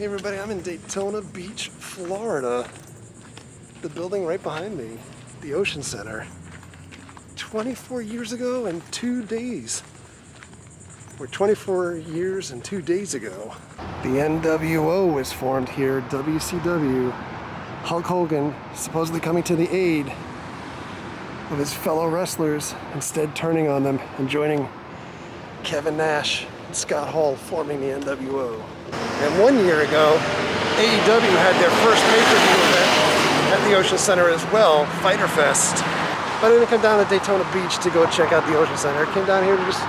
everybody, I'm in Daytona Beach, Florida. The building right behind me, the Ocean Center. 24 years ago and 2 days. Or 24 years and 2 days ago. The NWO was formed here, WCW. Hulk Hogan supposedly coming to the aid of his fellow wrestlers, instead turning on them and joining Kevin Nash and Scott Hall forming the NWO. And 1 year ago, AEW had their first pay-per-view event at the Ocean Center as well, Fyter Fest. But I didn't come down to Daytona Beach to go check out the Ocean Center. I came down here to just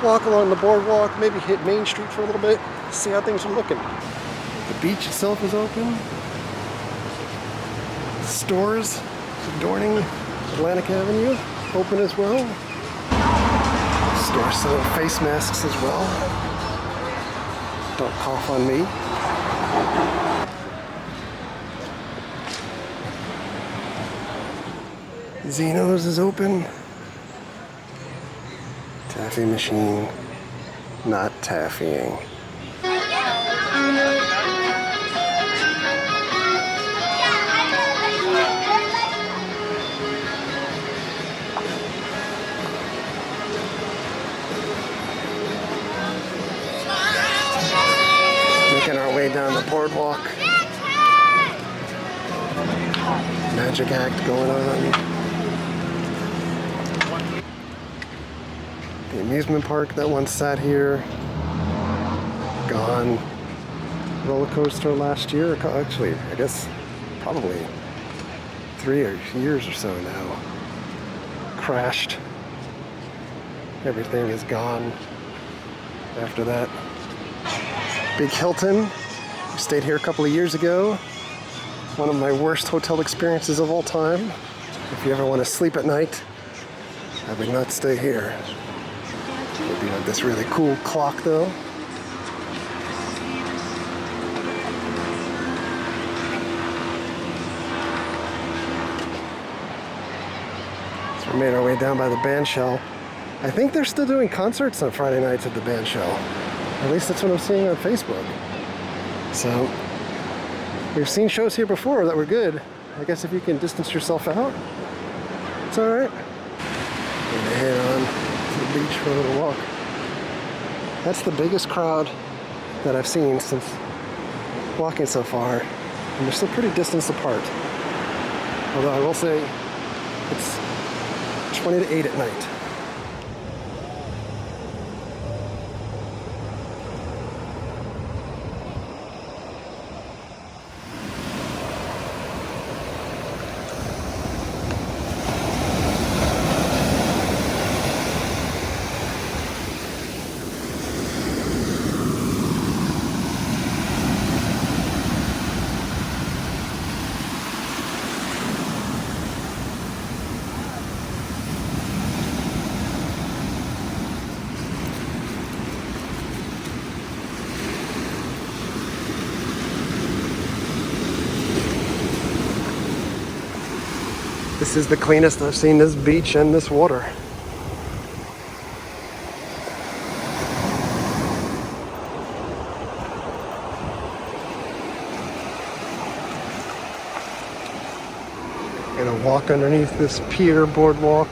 walk along the boardwalk, maybe hit Main Street for a little bit, see how things are looking. The beach itself is open. Stores adorning Atlantic Avenue open as well. Stores selling face masks as well. Don't cough on me. Zeno's is open. Taffy machine, not taffying. Making our way down the boardwalk. Magic act going on. The amusement park that once sat here, gone. Roller coaster last year, actually, I guess probably 3 years or so now. Crashed. Everything is gone after that. Big Hilton, we stayed here a couple of years ago. One of my worst hotel experiences of all time. If you ever want to sleep at night, I would not stay here. They do have this really cool clock though. So we made our way down by the band shell. I think they're still doing concerts on Friday nights at the band shell. At least that's what I'm seeing on Facebook. So, we've seen shows here before that were good. I guess if you can distance yourself out, it's alright. Gonna head on to the beach for a little walk. That's the biggest crowd that I've seen since walking so far. And they're still pretty distanced apart. Although I will say, it's 20 to 8 at night. This is the cleanest I've seen this beach and this water. Gonna walk underneath this pier boardwalk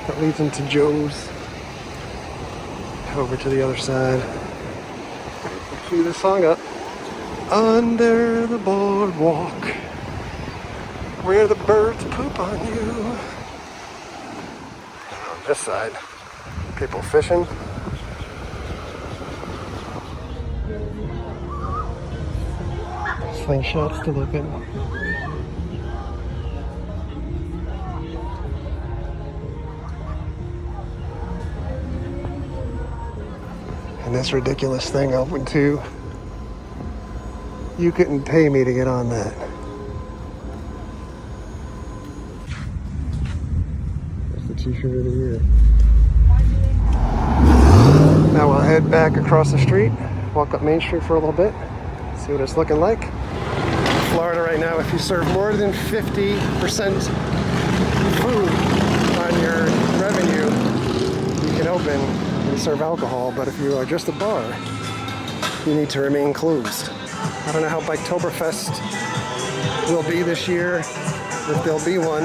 that leads into Joe's. Over to the other side. Cue the song up. Under the boardwalk, where the birds poop on you. And on this side, people fishing. Slingshot's still open. And this ridiculous thing open too. You couldn't pay me to get on that. T-shirt of the year. Now we'll head back across the street, walk up Main Street for a little bit, see what it's looking like. In Florida right now, if you serve more than 50% food on your revenue, you can open and serve alcohol, but if you are just a bar, you need to remain closed. I don't know how Biketoberfest will be this year, if there'll be one.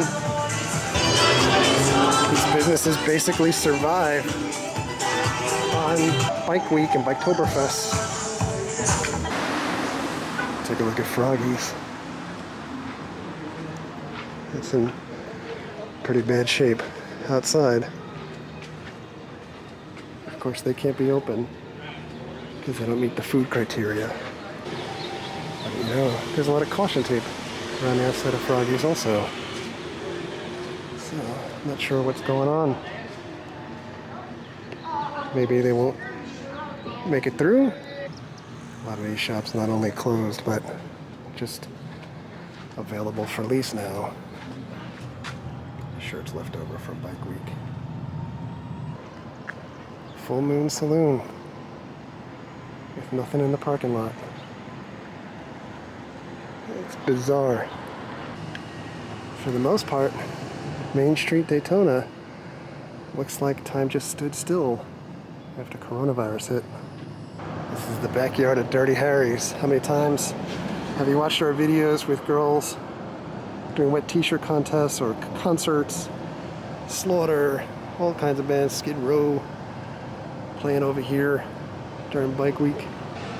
These businesses basically survive on Bike Week and Biketoberfest. Take a look at Froggy's. It's in pretty bad shape outside. Of course, they can't be open because they don't meet the food criteria. But you know, there's a lot of caution tape around the outside of Froggy's also. So, I'm not sure what's going on. Maybe they won't make it through. A lot of these shops not only closed, but just available for lease now. Shirts left over from Bike Week. Full Moon Saloon with nothing in the parking lot. It's bizarre. For the most part, Main Street Daytona looks like time just stood still after coronavirus hit. This is the backyard of Dirty Harry's. How many times have you watched our videos with girls doing wet t-shirt contests or concerts? Slaughter, all kinds of bands, Skid Row, playing over here during Bike Week.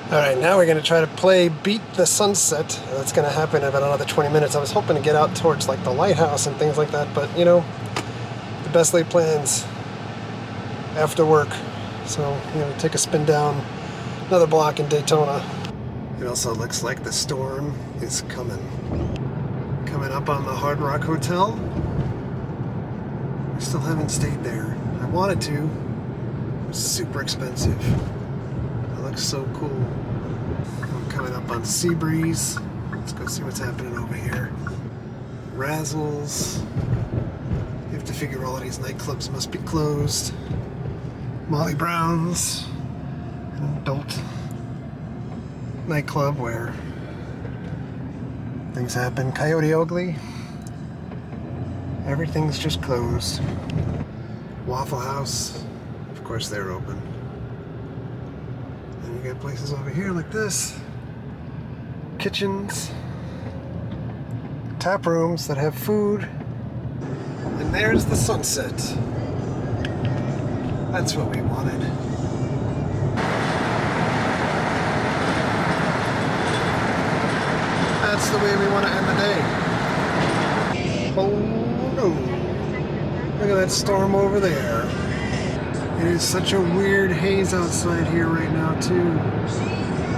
Alright, now we're going to try to play Beat the Sunset. That's going to happen in about another 20 minutes. I was hoping to get out towards like the lighthouse and things like that, but you know, the best laid plans after work. So, you know, take a spin down another block in Daytona. It also looks like the storm is coming up on the Hard Rock Hotel. We still haven't stayed there. I wanted to. It was super expensive. It looks so cool. I'm coming up on Seabreeze. Let's go see what's happening over here. Razzles. You have to figure all of these nightclubs must be closed. Molly Brown's, an adult nightclub where things happen. Coyote Ugly. Everything's just closed. Waffle House. Of course they're open. And you got places over here like this. Kitchens. Tap rooms that have food. And there's the sunset. That's what we wanted. That's the way we want to end the day. Oh no. Look at that storm over there. It is such a weird haze outside here right now too.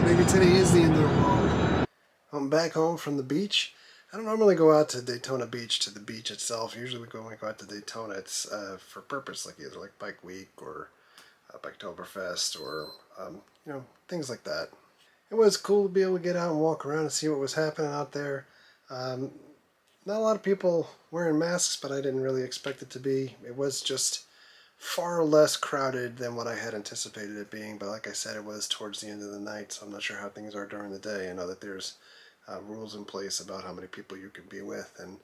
Maybe today is the end of the world. I'm back home from the beach. I don't normally go out to Daytona Beach, to the beach itself. Usually when we go out to Daytona, it's for purpose, like either like Bike Week or Biketoberfest or, you know, things like that. It was cool to be able to get out and walk around and see what was happening out there. Not a lot of people wearing masks, but I didn't really expect it to be. It was just far less crowded than what I had anticipated it being, but like I said, it was towards the end of the night, so I'm not sure how things are during the day. I know that there's rules in place about how many people you can be with and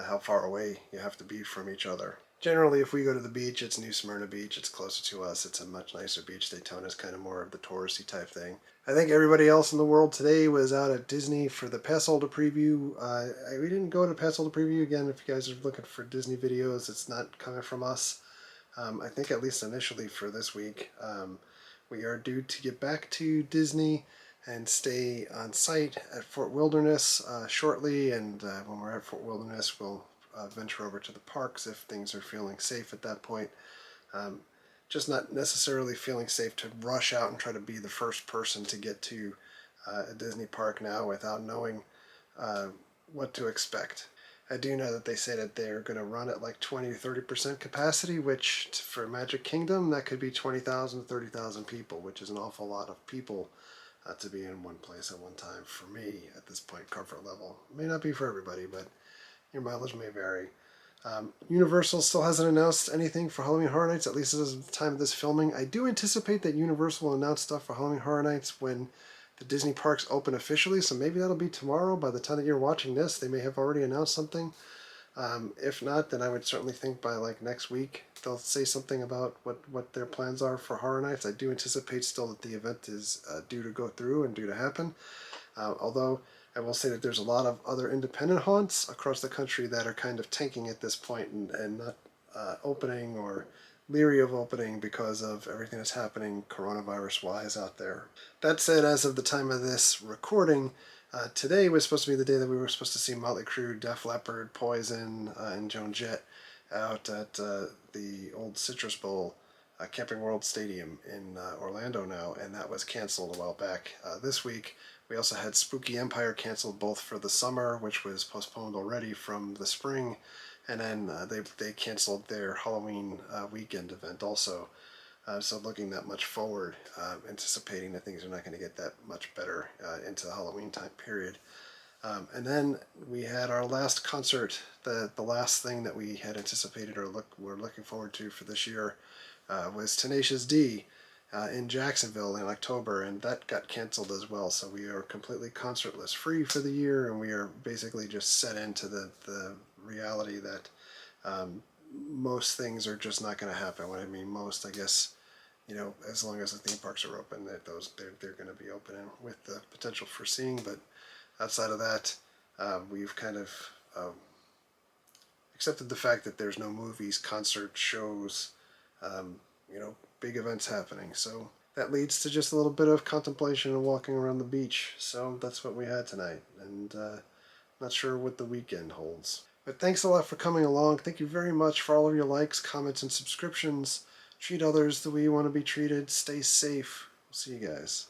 how far away you have to be from each other. Generally, if we go to the beach, it's New Smyrna Beach. It's closer to us. It's a much nicer beach. Daytona is kind of more of the touristy type thing. I think everybody else in the world today was out at Disney for the Pass Holder preview. We didn't go to Pass Holder preview. Again, if you guys are looking for Disney videos, it's not coming from us. I think at least initially for this week. We are due to get back to Disney and stay on site at Fort Wilderness shortly, and when we're at Fort Wilderness, we'll venture over to the parks if things are feeling safe at that point. Just not necessarily feeling safe to rush out and try to be the first person to get to a Disney park now without knowing what to expect. I do know that they say that they're going to run at like 20-30% capacity, which for Magic Kingdom, that could be 20,000 to 30,000 people, which is an awful lot of people to be in one place at one time. For me, at this point, comfort level. It may not be for everybody, but your mileage may vary. Universal still hasn't announced anything for Halloween Horror Nights, at least at the time of this filming. I do anticipate that Universal will announce stuff for Halloween Horror Nights when the Disney parks open officially, so maybe that'll be tomorrow. By the time that you're watching this, they may have already announced something. If not, then I would certainly think by like next week they'll say something about what their plans are for Horror Nights. I do anticipate still that the event is due to go through and due to happen. Although I will say that there's a lot of other independent haunts across the country that are kind of tanking at this point and not opening or leery of opening because of everything that's happening coronavirus-wise out there. That said, as of the time of this recording, today was supposed to be the day that we were supposed to see Motley Crue, Def Leppard, Poison, and Joan Jett out at the old Citrus Bowl Camping World Stadium in Orlando now, and that was canceled a while back. This week, we also had Spooky Empire canceled both for the summer, which was postponed already from the spring, and then they canceled their Halloween weekend event also. So looking that much forward, anticipating that things are not going to get that much better into the Halloween time period. And then we had our last concert, the last thing that we had anticipated or were looking forward to for this year was Tenacious D in Jacksonville in October, and that got canceled as well. So we are completely concertless free for the year, and we are basically just set into the reality that most things are just not going to happen. When I mean most, I guess, as long as the theme parks are open, they're going to be open and with the potential for seeing. But outside of that, we've kind of accepted the fact that there's no movies, concerts, shows, big events happening. So that leads to just a little bit of contemplation and walking around the beach. So that's what we had tonight, and not sure what the weekend holds. But thanks a lot for coming along. Thank you very much for all of your likes, comments, and subscriptions. Treat others the way you want to be treated. Stay safe. We'll see you guys.